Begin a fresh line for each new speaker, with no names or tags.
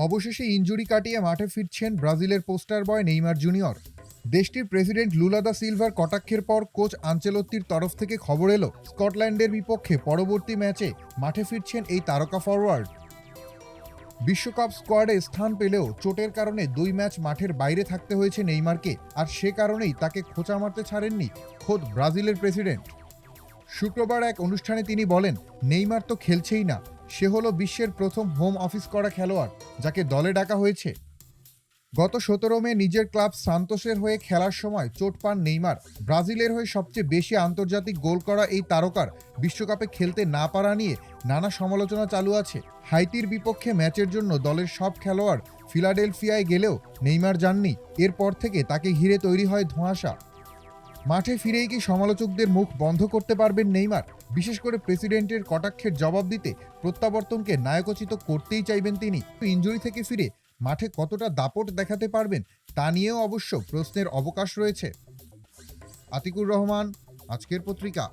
অবশেষে ইনজুরি কাটিয়ে মাঠে ফিরছেন ব্রাজিলের পোস্টার বয় নেইমার জুনিয়র। দেশটির প্রেসিডেন্ট লুলা দা সিলভার কটাক্ষের পর কোচ আনচেলত্তির তরফ থেকে খবর এলো স্কটল্যান্ডের বিপক্ষে পরবর্তী ম্যাচে মাঠে ফিরছেন এই তারকা ফরোয়ার্ড। বিশ্বকাপ স্কোয়াডে স্থান পেলেও চোটের কারণে 2 ম্যাচ মাঠের বাইরে থাকতে হয়েছে নেইমারকে, আর সে কারণেই তাকে খোঁচা মারতে ছাড়েননি খোদ ব্রাজিলের প্রেসিডেন্ট। শুক্রবার এক অনুষ্ঠানে তিনি বলেন, নেইমার তো খেলছেই না, সে হলো বিশ্বের প্রথম হোম অফিস করা খেলোয়াড় যাকে দলে ডাকা হয়েছে। গত 17 মে নিজের ক্লাব সান্তোসের হয়ে খেলার সময় চোট পান নেইমার। ব্রাজিলের হয়ে সবচেয়ে বেশি আন্তর্জাতিক গোল করা এই তারকার বিশ্বকাপে খেলতে না পারা নিয়ে নানা সমালোচনা চালু আছে। হাইতির বিপক্ষে ম্যাচের জন্য দলের সব খেলোয়াড় ফিলাডেলফিয়ায় গেলেও নেইমার যাননি। এরপর থেকে তাকে ঘিরে তৈরি হয় ধোঁয়াশা। মাঠে ফিরেই কি সমালোচকদের মুখ বন্ধ করতে পারবেন নেইমার? বিশেষ করে প্রেসিডেন্টের কটাক্ষের জবাব দিতে প্রত্যাবর্তনকে নায়কোচিত করতেই চাইবেন তিনি। ইনজুরি থেকে ফিরে মাঠে কতটা দাপট দেখাতে পারবেন তা নিয়েও অবশ্য প্রশ্নের অবকাশ রয়েছে। আতিকুর রহমান, আজকের পত্রিকা।